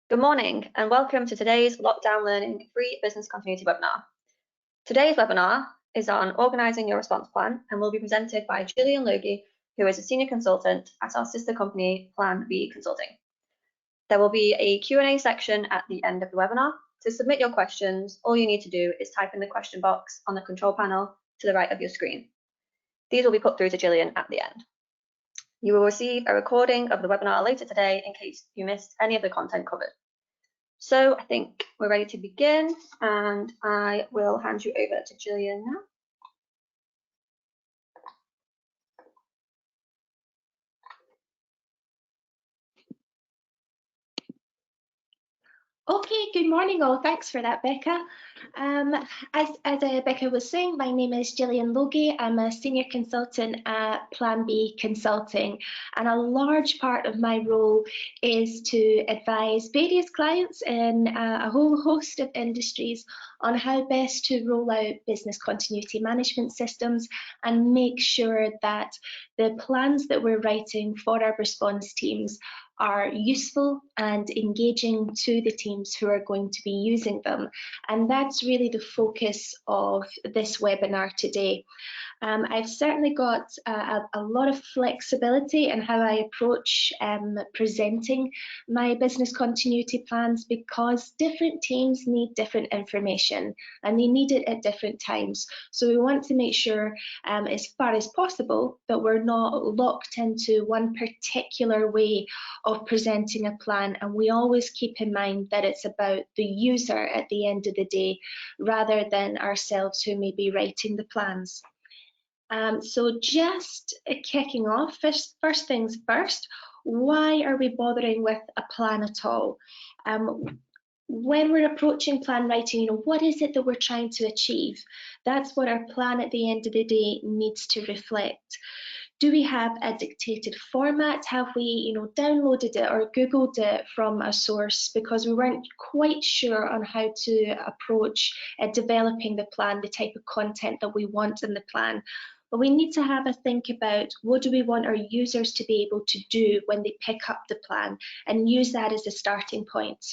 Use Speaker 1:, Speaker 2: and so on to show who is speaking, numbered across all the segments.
Speaker 1: Good morning and welcome to today's Lockdown Learning Free Business Continuity webinar. Today's webinar is on organising your response plan and will be presented by Gillian, who is a senior consultant at our sister company Plan B Consulting. There will be a Q&A section at the end of the webinar. To submit your questions, all you need to do is type in the question box on the control panel to the right of your screen. These will be put through to Gillian at the end. You will receive a recording of the webinar later today in case you missed any of the content covered. So I think we're ready to begin, and I will hand you over to Gillian now.
Speaker 2: Okay, good morning all. Thanks for that, Becca. As Becca was saying, my name is Gillian Logie. I'm a senior consultant at Plan B Consulting, and a large part of my role is to advise various clients in a whole host of industries on how best to roll out business continuity management systems and make sure that the plans that we're writing for our response teams are useful and engaging to the teams who are going to be using them. And that's really the focus of this webinar today. I've certainly got a lot of flexibility in how I approach presenting my business continuity plans, because different teams need different information and they need it at different times. So we want to make sure as far as possible that we're not locked into one particular way of presenting a plan, and we always keep in mind that it's about the user at the end of the day rather than ourselves who may be writing the plans. So just kicking off, first things first, why are we bothering with a plan at all? When we're approaching plan writing, what is it that we're trying to achieve? That's what our plan at the end of the day needs to reflect. Do we have a dictated format? Have we, downloaded it or Googled it from a source because we weren't quite sure on how to approach developing the plan, the type of content that we want in the plan? But we need to have a think about what do we want our users to be able to do when they pick up the plan, and use that as a starting point.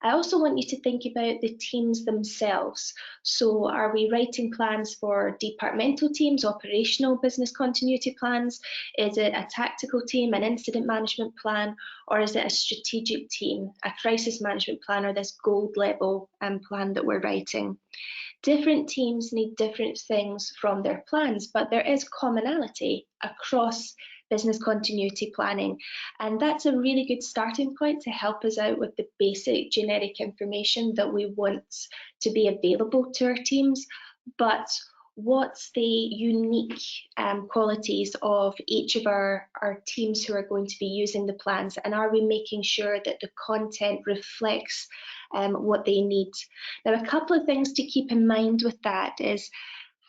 Speaker 2: I also want you to think about the teams themselves. So are we writing plans for departmental teams, operational business continuity plans? Is it a tactical team, an incident management plan, or is it a strategic team, a crisis management plan, or this gold level plan that we're writing? Different teams need different things from their plans, but there is commonality across business continuity planning, and that's a really good starting point to help us out with the basic generic information that we want to be available to our teams. But what's the unique qualities of each of our teams who are going to be using the plans, and are we making sure that the content reflects what they need? Now, a couple of things to keep in mind with that is,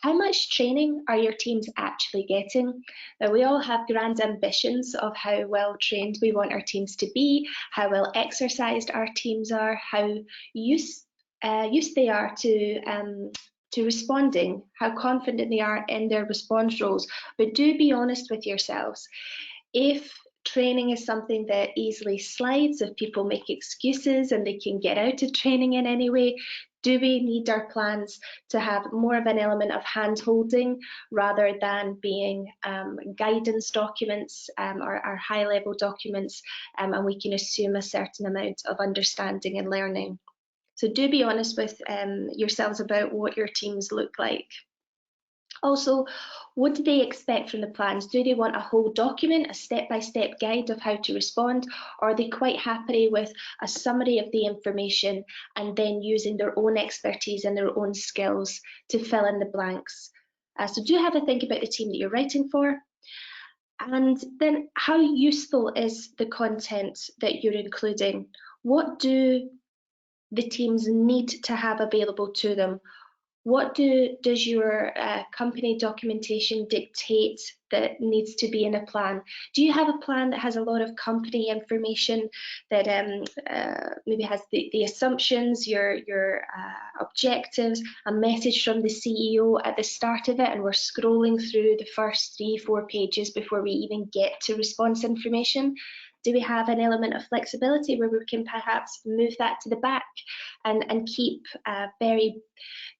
Speaker 2: how much training are your teams actually getting? Now, we all have grand ambitions of how well trained we want our teams to be, how well exercised our teams are, how used they are to responding, how confident they are in their response roles. But do be honest with yourselves. If training is something that easily slides, if people make excuses and they can get out of training in any way, do we need our plans to have more of an element of hand-holding rather than being guidance documents or high-level documents, and we can assume a certain amount of understanding and learning? So do be honest with yourselves about what your teams look like. Also, what do they expect from the plans? Do they want a whole document, a step-by-step guide of how to respond, or are they quite happy with a summary of the information and then using their own expertise and their own skills to fill in the blanks? So do have a think about the team that you're writing for. And then, how useful is the content that you're including? What do the teams need to have available to them? What does your company documentation dictate that needs to be in a plan? Do you have a plan that has a lot of company information, that maybe has the assumptions, your objectives, a message from the CEO at the start of it, and we're scrolling through the first 3-4 pages before we even get to response information? Do we have an element of flexibility where we can perhaps move that to the back and keep very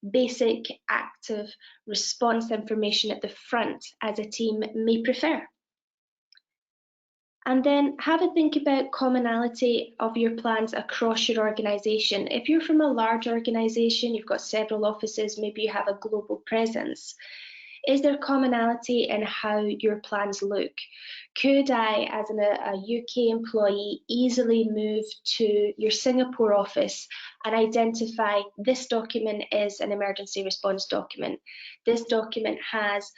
Speaker 2: basic active response information at the front, as a team may prefer? And then have a think about commonality of your plans across your organisation. If you're from a large organisation, you've got several offices, maybe you have a global presence. Is there commonality in how your plans look? Could I, as a UK employee, easily move to your Singapore office and identify this document is an emergency response document? This document has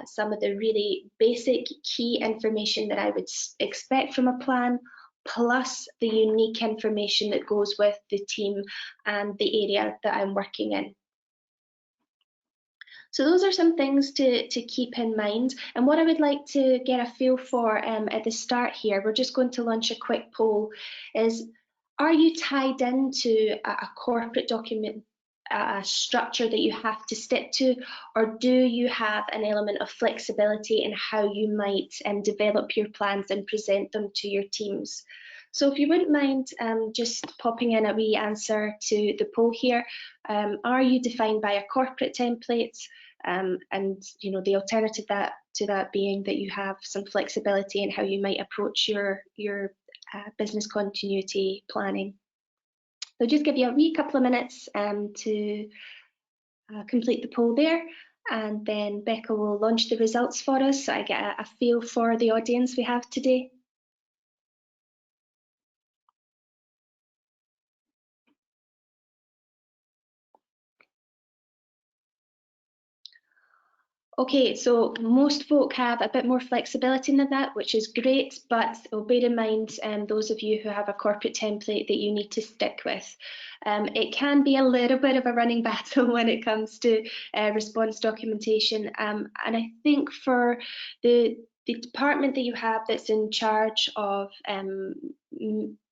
Speaker 2: some of the really basic key information that I would expect from a plan, plus the unique information that goes with the team and the area that I'm working in. So those are some things to keep in mind. And what I would like to get a feel for at the start here, we're just going to launch a quick poll, is are you tied into a corporate document structure that you have to stick to, or do you have an element of flexibility in how you might develop your plans and present them to your teams? So if you wouldn't mind just popping in a wee answer to the poll here. Are you defined by a corporate template? And you know, the alternative to that being that you have some flexibility in how you might approach your business continuity planning. So just give you a wee couple of minutes to complete the poll there, and then Becca will launch the results for us so I get a feel for the audience we have today. Okay, so most folk have a bit more flexibility than that, which is great, but bear in mind those of you who have a corporate template that you need to stick with. It can be a little bit of a running battle when it comes to response documentation, and I think for the department that you have that's in charge of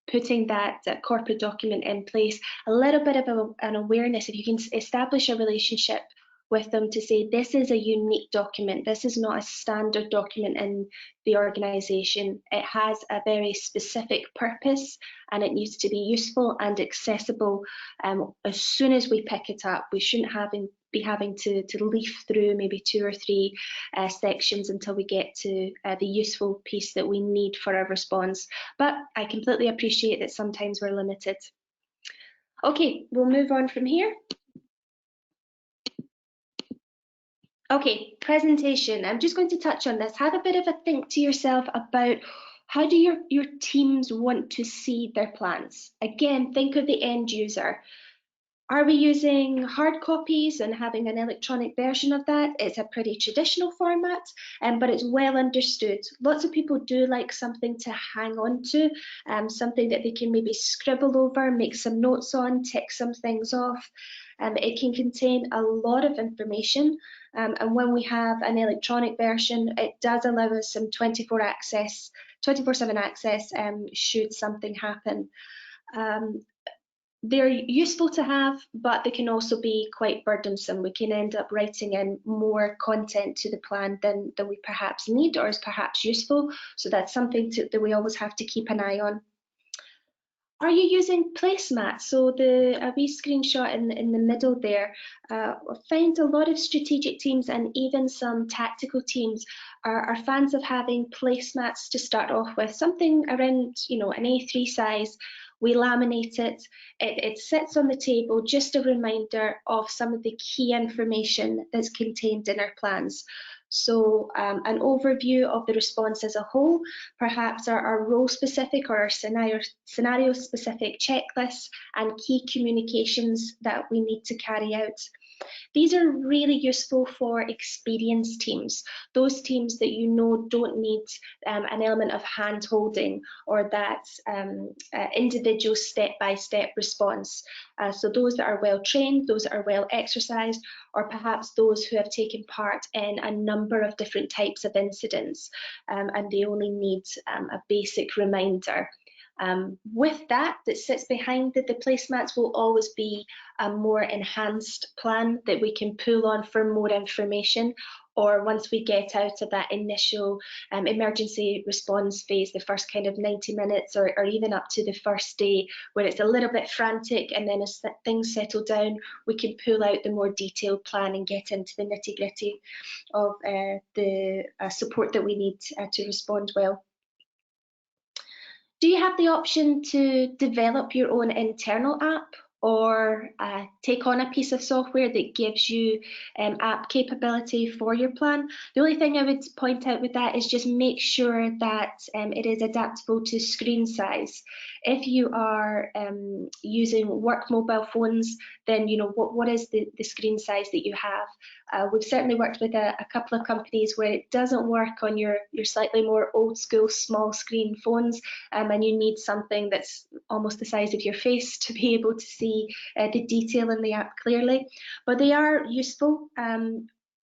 Speaker 2: putting that corporate document in place, a little bit of an awareness, if you can establish a relationship with them to say this is a unique document, this is not a standard document in the organisation, it has a very specific purpose and it needs to be useful and accessible as soon as we pick it up. We shouldn't be having to leaf through maybe 2 or 3 sections until we get to the useful piece that we need for our response. But I completely appreciate that sometimes we're limited. Okay, we'll move on from here. Okay, presentation. I'm just going to touch on this. Have a bit of a think to yourself about how do your teams want to see their plans? Again, think of the end user. Are we using hard copies and having an electronic version of that? It's a pretty traditional format, but it's well understood. Lots of people do like something to hang on to, something that they can maybe scribble over, make some notes on, tick some things off. It can contain a lot of information, and when we have an electronic version, it does allow us some 24/7 access should something happen. They're useful to have, but they can also be quite burdensome. We can end up writing in more content to the plan than we perhaps need or is perhaps useful. So that's something that we always have to keep an eye on. Are you using placemats? So a wee screenshot in the middle there. I find a lot of strategic teams and even some tactical teams are fans of having placemats to start off with, something around, you know, an A3 size. We laminate it. It sits on the table, just a reminder of some of the key information that's contained in our plans. So an overview of the response as a whole, perhaps our role-specific or our scenario-specific checklists and key communications that we need to carry out. These are really useful for experienced teams, those teams that you know don't need an element of hand-holding or that individual step-by-step response. So those that are well trained, those that are well exercised, or perhaps those who have taken part in a number of different types of incidents and they only need a basic reminder. With that sits behind the placemats will always be a more enhanced plan that we can pull on for more information, or once we get out of that initial emergency response phase, the first kind of 90 minutes or even up to the first day where it's a little bit frantic, and then as things settle down, we can pull out the more detailed plan and get into the nitty-gritty of the support that we need to respond well. Do you have the option to develop your own internal app or take on a piece of software that gives you app capability for your plan? The only thing I would point out with that is just make sure that it is adaptable to screen size. If you are using work mobile phones, then what is the screen size that you have? We've certainly worked with a couple of companies where it doesn't work on your slightly more old school small screen phones, and you need something that's almost the size of your face to be able to see the detail in the app clearly. But they are useful.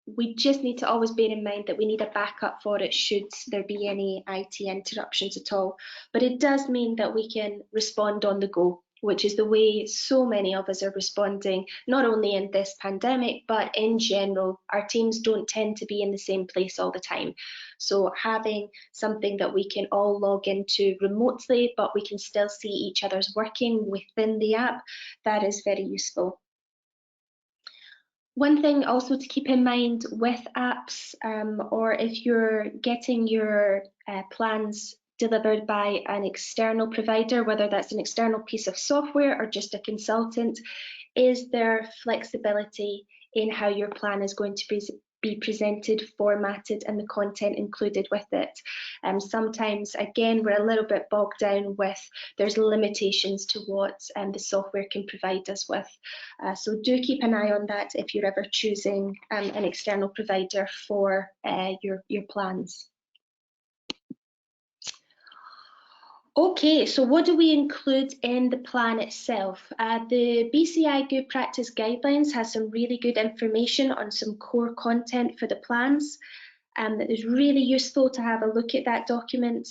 Speaker 2: We just need to always bear in mind that we need a backup for it should there be any IT interruptions at all. But it does mean that we can respond on the go, which is the way so many of us are responding, not only in this pandemic, but in general. Our teams don't tend to be in the same place all the time. So having something that we can all log into remotely, but we can still see each other's working within the app, that is very useful. One thing also to keep in mind with apps, or if you're getting your plans delivered by an external provider, whether that's an external piece of software or just a consultant, is there flexibility in how your plan is going to be presented, formatted, and the content included with it. Sometimes, again, we're a little bit bogged down with there's limitations to what the software can provide us with. So do keep an eye on that if you're ever choosing an external provider for your plans. Okay, so what do we include in the plan itself? The BCI Good Practice Guidelines has some really good information on some core content for the plans. That is really useful to have a look at that document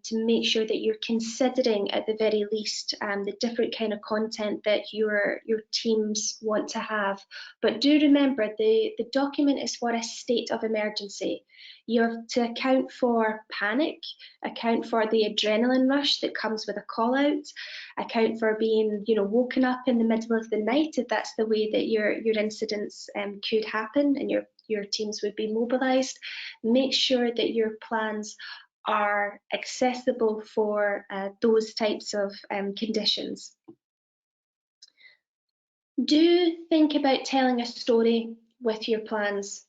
Speaker 2: to make sure that you're considering at the very least the different kind of content that your teams want to have. But do remember, the document is for a state of emergency. You have to account for panic, account for the adrenaline rush that comes with a call out, account for being woken up in the middle of the night if that's the way that your incidents could happen and your teams would be mobilized. Make sure that your plans are accessible for those types of conditions. Do think about telling a story with your plans.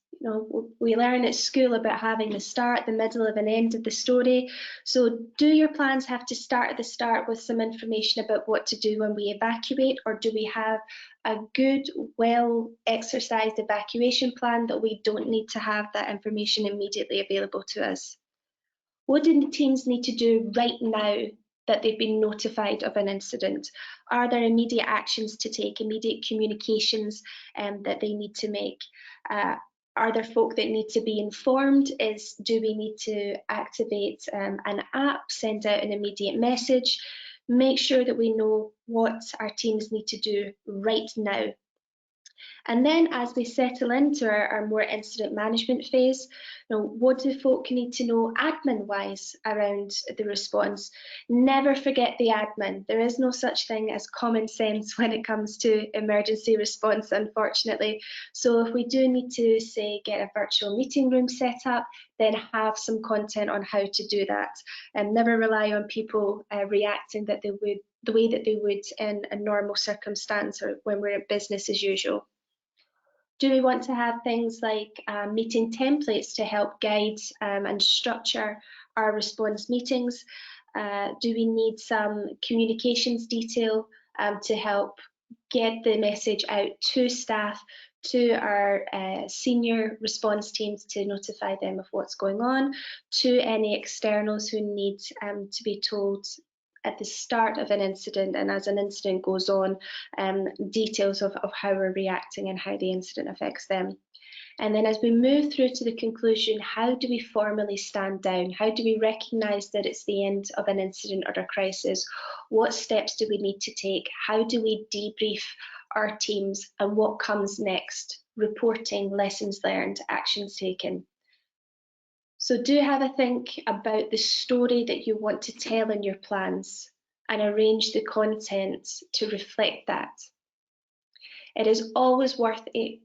Speaker 2: We learn at school about having the start, the middle, and end of the story. So do your plans have to start at the start with some information about what to do when we evacuate, or do we have a good, well exercised evacuation plan that we don't need to have that information immediately available to us? What do the teams need to do right now that they've been notified of an incident? Are there immediate actions to take, immediate communications that they need to make? Are there folk that need to be informed? Do we need to activate an app, send out an immediate message? Make sure that we know what our teams need to do right now. And then as we settle into our more incident management phase, what do folk need to know admin-wise around the response? Never forget the admin. There is no such thing as common sense when it comes to emergency response, unfortunately. So if we do need to, say, get a virtual meeting room set up, then have some content on how to do that. And never rely on people reacting the way that they would in a normal circumstance or when we're at business as usual. Do we want to have things like meeting templates to help guide and structure our response meetings? Do we need some communications detail to help get the message out to staff, to our senior response teams to notify them of what's going on, to any externals who need to be told at the start of an incident and as an incident goes on, details of how we're reacting and how the incident affects them. And then as we move through to the conclusion, how do we formally stand down? How do we recognise that it's the end of an incident or a crisis? What steps do we need to take? How do we debrief our teams and what comes next? reporting, lessons learned, actions taken. So do have a think about the story that you want to tell in your plans and arrange the content to reflect that. It is always worth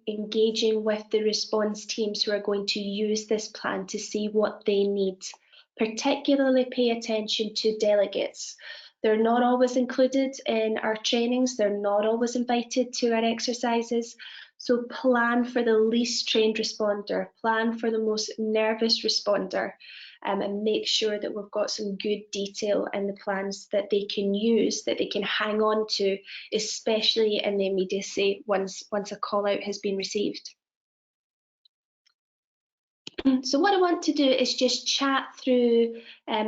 Speaker 2: engaging with the response teams who are going to use this plan to see what they need. Particularly pay attention to delegates. They're not always included in our trainings, they're not always invited to our exercises. So plan for the least trained responder, plan for the most nervous responder, and make sure that we've got some good detail in the plans that they can use, that they can hang on to, especially in the immediacy once a call out has been received. So what I want to do is just chat through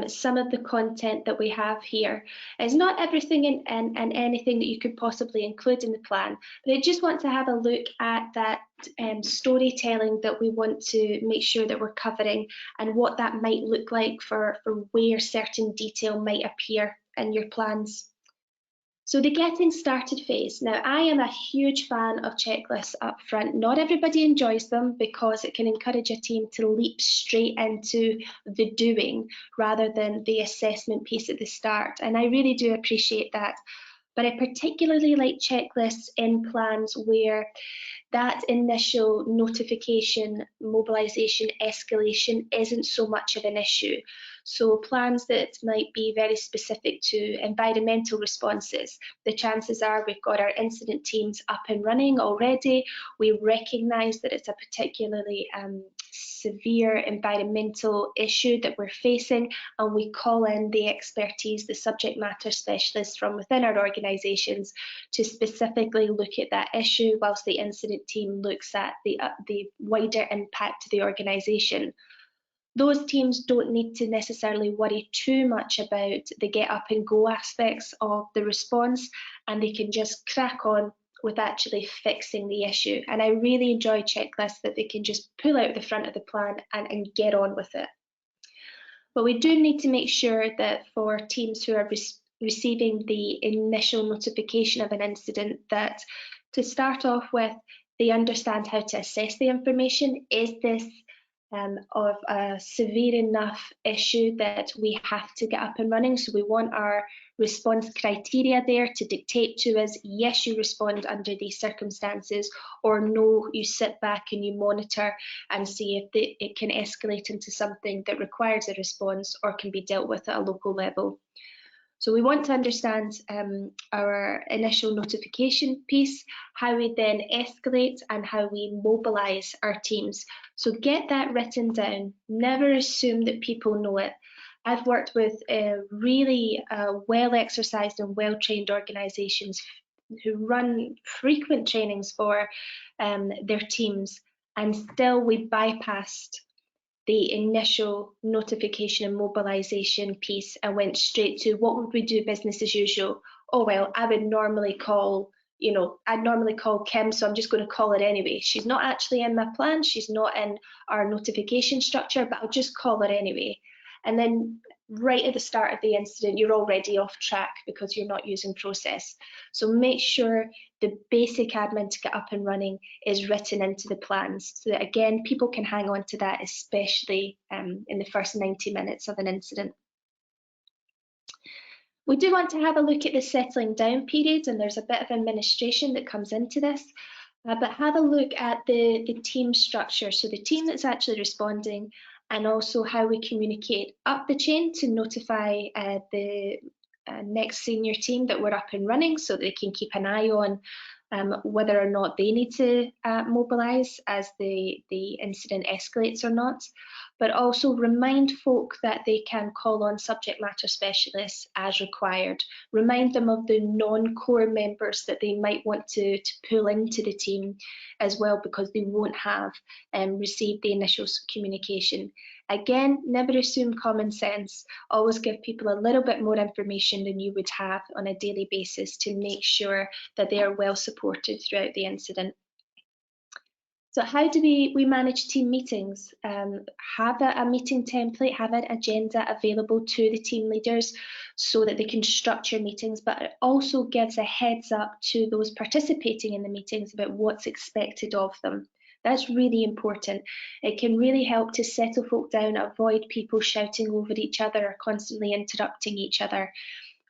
Speaker 2: some of the content that we have here. It's not everything and anything that you could possibly include in the plan, but I just want to have a look at that storytelling that we want to make sure that we're covering and what that might look like for where certain detail might appear in your plans. So the getting started phase. Now, I am a huge fan of checklists up front. Not everybody enjoys them because it can encourage a team to leap straight into the doing rather than the assessment piece at the start. And I really do appreciate that. But I particularly like checklists in plans where that initial notification, mobilisation, escalation isn't so much of an issue. So plans that might be very specific to environmental responses, the chances are we've got our incident teams up and running already. We recognise that it's a particularly severe environmental issue that we're facing, and we call in the expertise, the subject matter specialists from within our organisations to specifically look at that issue, whilst the incident team looks at the wider impact to the organisation. Those teams don't need to necessarily worry too much about the get up and go aspects of the response, and they can just crack on with actually fixing the issue. And I really enjoy checklists that they can just pull out the front of the plan and get on with it. But we do need to make sure that for teams who are receiving the initial notification of an incident, that to start off with, they understand how to assess the information. Is this of a severe enough issue that we have to get up and running? So we want our response criteria there to dictate to us, yes, you respond under these circumstances, or no, you sit back and you monitor and see if it can escalate into something that requires a response or can be dealt with at a local level. So we want to understand our initial notification piece, how we then escalate and how we mobilise our teams. So get that written down. Never assume that people know it. I've worked with really well-exercised and well-trained organisations who run frequent trainings for their teams, and still we bypassed the initial notification and mobilisation piece and went straight to what would we do business as usual. Oh, well, I would normally call, I'd normally call Kim, so I'm just going to call her anyway. She's not actually in my plan, she's not in our notification structure, but I'll just call her anyway. And then right at the start of the incident, you're already off track because you're not using process. So make sure the basic admin to get up and running is written into the plans so that, again, people can hang on to that, especially in the first 90 minutes of an incident. We do want to have a look at the settling down period, and there's a bit of administration that comes into this. But have a look at the team structure, so the team that's actually responding, and also how we communicate up the chain to notify the next senior team that we're up and running, so they can keep an eye on whether or not they need to mobilise as the incident escalates or not. But also remind folk that they can call on subject matter specialists as required. Remind them of the non-core members that they might want to pull into the team as well, because they won't have received the initial communication. Again, never assume common sense. Always give people a little bit more information than you would have on a daily basis to make sure that they are well supported throughout the incident. So how do we manage team meetings? Have a meeting template, have an agenda available to the team leaders so that they can structure meetings, but it also gives a heads up to those participating in the meetings about what's expected of them. That's really important. It can really help to settle folk down, avoid people shouting over each other or constantly interrupting each other,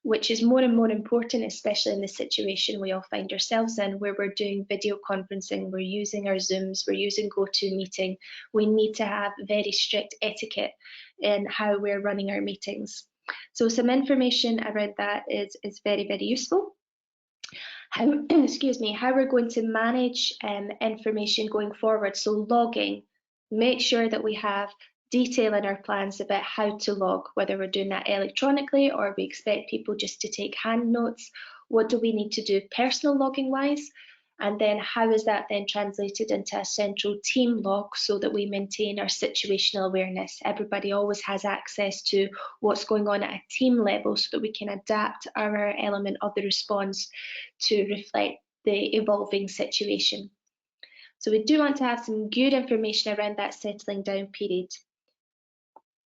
Speaker 2: which is more and more important, especially in the situation we all find ourselves in, where we're doing video conferencing, we're using our Zooms, we're using GoToMeeting. We need to have very strict etiquette in how we're running our meetings. So some information around that is very, very useful. How, excuse me, how we're going to manage information going forward. So logging, make sure that we have detail in our plans about how to log, whether we're doing that electronically or we expect people just to take hand notes. What do we need to do personal logging wise? And then how is that then translated into a central team log so that we maintain our situational awareness? Everybody always has access to what's going on at a team level so that we can adapt our element of the response to reflect the evolving situation. So we do want to have some good information around that settling down period.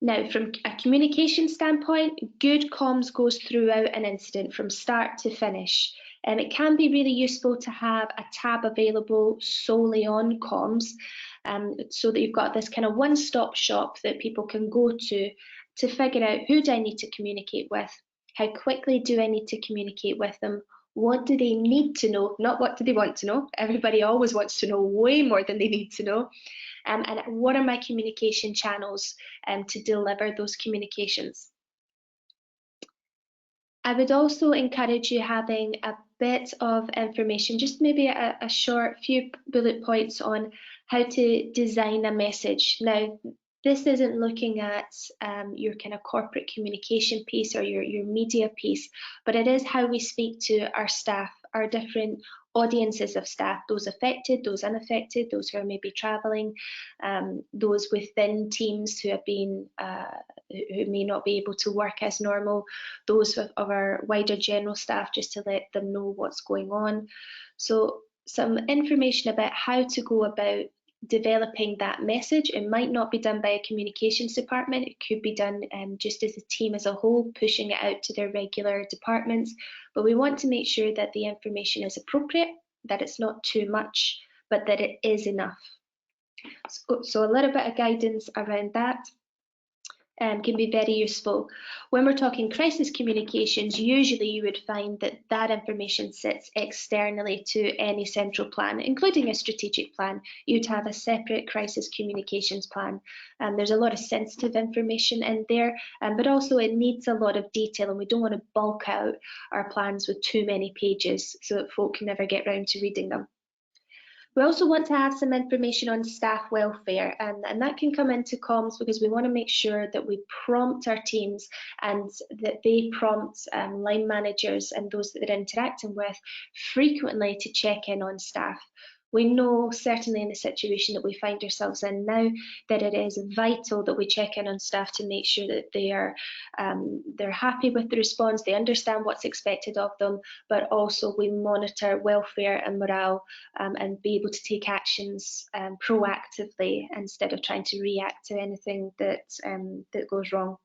Speaker 2: Now, from a communication standpoint, good comms goes throughout an incident from start to finish. It can be really useful to have a tab available solely on comms, so that you've got this kind of one-stop shop that people can go to figure out who do I need to communicate with, how quickly do I need to communicate with them, what do they need to know, not what do they want to know. Everybody always wants to know way more than they need to know. And what are my communication channels to deliver those communications. I would also encourage you having a bit of information, just maybe a short few bullet points on how to design a message. Now, this isn't looking at your kind of corporate communication piece or your media piece, but it is how we speak to our staff, our different audiences of staff, those affected, those unaffected, those who are maybe travelling, those within teams who have been who may not be able to work as normal, those of our wider general staff, just to let them know what's going on. So some information about how to go about developing that message. It might not be done by a communications department, it could be done just as a team as a whole, pushing it out to their regular departments, but we want to make sure that the information is appropriate, that it's not too much, but that it is enough. So a little bit of guidance around that can be very useful. When we're talking crisis communications, usually you would find that that information sits externally to any central plan, including a strategic plan. You'd have a separate crisis communications plan. There's a lot of sensitive information in there, but also it needs a lot of detail, and we don't want to bulk out our plans with too many pages so that folk can never get round to reading them. We also want to have some information on staff welfare, and that can come into comms because we want to make sure that we prompt our teams and that they prompt line managers and those that they're interacting with frequently to check in on staff. We know, certainly in the situation that we find ourselves in now, that it is vital that we check in on staff to make sure that they're happy with the response, they understand what's expected of them, but also we monitor welfare and morale and be able to take actions proactively instead of trying to react to anything that goes wrong.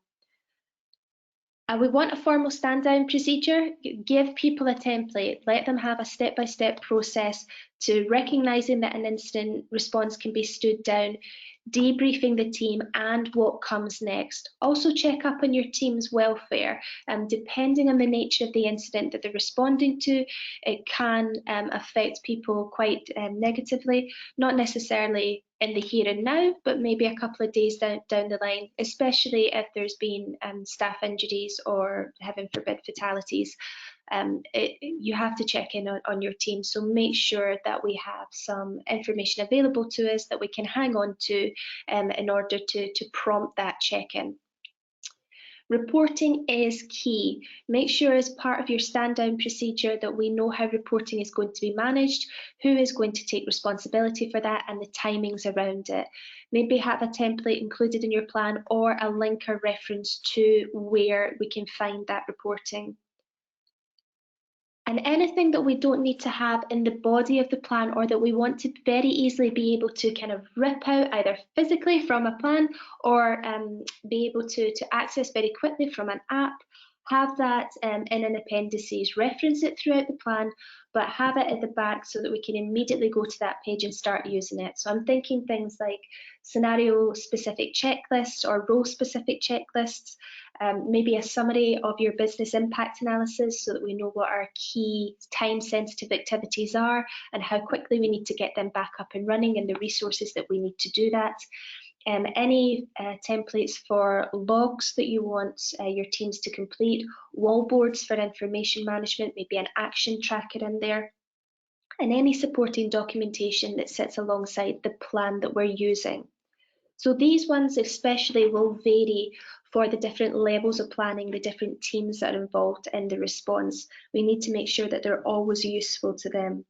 Speaker 2: We want a formal stand down procedure. Give people a template, let them have a step-by-step process to recognising that an incident response can be stood down, debriefing the team and what comes next. Also check up on your team's welfare. Depending on the nature of the incident that they're responding to, it can affect people quite negatively, not necessarily in the here and now, but maybe a couple of days down the line, especially if there's been staff injuries or, heaven forbid, fatalities. You have to check in on your team, so make sure that we have some information available to us that we can hang on to in order to prompt that check-in. Reporting is key. Make sure as part of your stand down procedure that we know how reporting is going to be managed, who is going to take responsibility for that, and the timings around it. Maybe have a template included in your plan or a link or reference to where we can find that reporting. And anything that we don't need to have in the body of the plan or that we want to very easily be able to kind of rip out either physically from a plan or be able to access very quickly from an app, have that in an appendices, reference it throughout the plan, but have it at the back so that we can immediately go to that page and start using it. So I'm thinking things like scenario-specific checklists or role-specific checklists, maybe a summary of your business impact analysis so that we know what our key time-sensitive activities are and how quickly we need to get them back up and running and the resources that we need to do that. Any templates for logs that you want your teams to complete, wallboards for information management, maybe an action tracker in there, and any supporting documentation that sits alongside the plan that we're using. So these ones especially will vary for the different levels of planning, the different teams that are involved in the response. We need to make sure that they're always useful to them.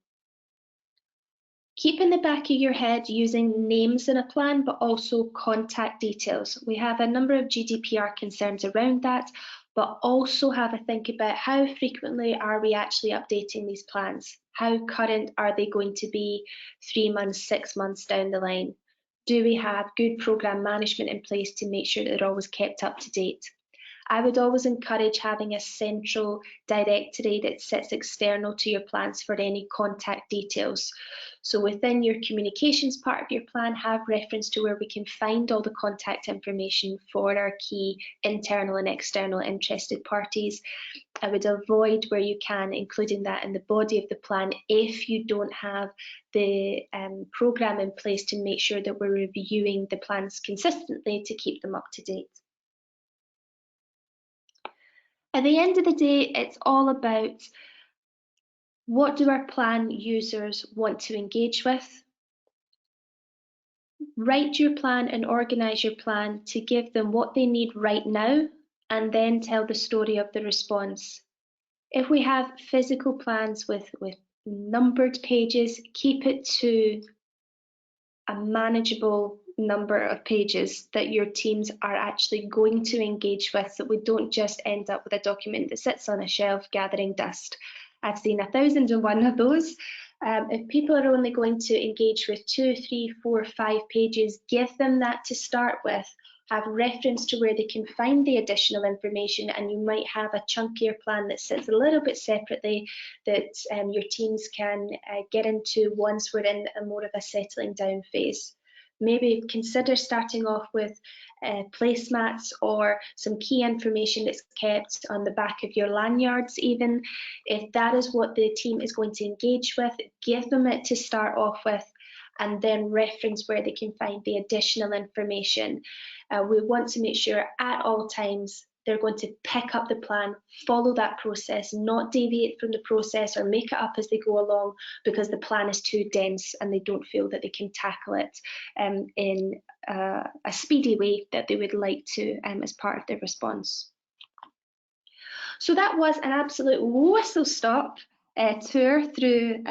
Speaker 2: Keep in the back of your head using names in a plan, but also contact details. We have a number of GDPR concerns around that, but also have a think about how frequently are we actually updating these plans? How current are they going to be 3 months, 6 months down the line? Do we have good program management in place to make sure that they're always kept up to date? I would always encourage having a central directory that sits external to your plans for any contact details. So within your communications part of your plan, have reference to where we can find all the contact information for our key internal and external interested parties. I would avoid where you can, including that in the body of the plan if you don't have the program in place to make sure that we're reviewing the plans consistently to keep them up to date. At the end of the day, it's all about what do our plan users want to engage with. Write your plan and organise your plan to give them what they need right now, and then tell the story of the response. If we have physical plans with numbered pages, keep it to a manageable number of pages that your teams are actually going to engage with, so we don't just end up with a document that sits on a shelf gathering dust. I've seen 1,001 of those. If people are only going to engage with 2, 3, 4, 5 pages, give them that to start with. Have reference to where they can find the additional information, and you might have a chunkier plan that sits a little bit separately that your teams can get into once we're in a more of a settling down phase. Maybe consider starting off with placemats or some key information that's kept on the back of your lanyards even. If that is what the team is going to engage with, give them it to start off with, and then reference where they can find the additional information. We want to make sure at all times they're going to pick up the plan, follow that process, not deviate from the process or make it up as they go along because the plan is too dense and they don't feel that they can tackle it in a speedy way that they would like to as part of their response. So that was an absolute whistle-stop tour through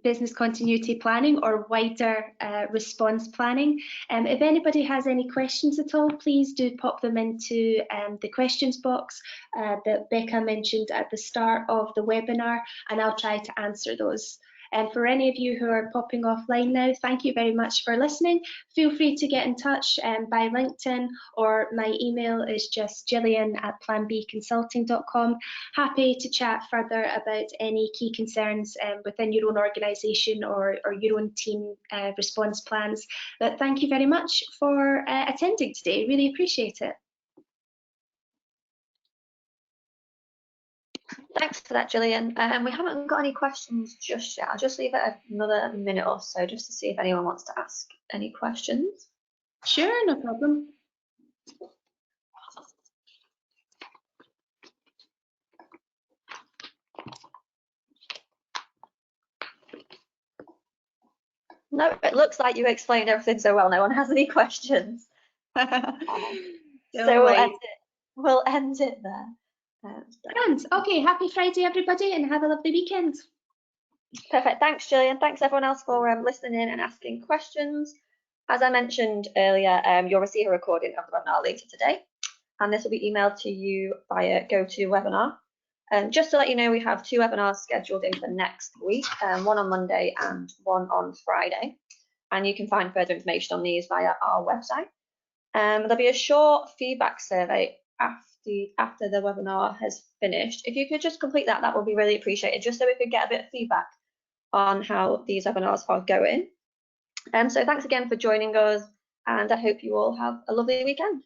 Speaker 2: business continuity planning or wider response planning. If anybody has any questions at all, please do pop them into the questions box that Becca mentioned at the start of the webinar, and I'll try to answer those. And for any of you who are popping offline now, thank you very much for listening. Feel free to get in touch by LinkedIn, or my email is just gillian@planbconsulting.com. Happy to chat further about any key concerns within your own organisation or your own team response plans. But thank you very much for attending today. Really appreciate it.
Speaker 1: Thanks for that, Gillian. We haven't got any questions just yet. I'll just leave it another minute or so just to see if anyone wants to ask any questions.
Speaker 2: Sure, no problem.
Speaker 1: No, it looks like you explained everything so well. No one has any questions. So we'll end it there.
Speaker 2: Okay, happy Friday, everybody, and have a lovely weekend.
Speaker 1: Perfect. Thanks, Gillian. Thanks, everyone else, for listening in and asking questions. As I mentioned earlier, you'll receive a recording of the webinar later today, and this will be emailed to you via GoToWebinar. Just to let you know, we have 2 webinars scheduled in for next week, one on Monday and one on Friday. And you can find further information on these via our website. There'll be a short feedback survey after the webinar has finished. If you could just complete that, that would be really appreciated, just so we could get a bit of feedback on how these webinars are going. So thanks again for joining us, and I hope you all have a lovely weekend.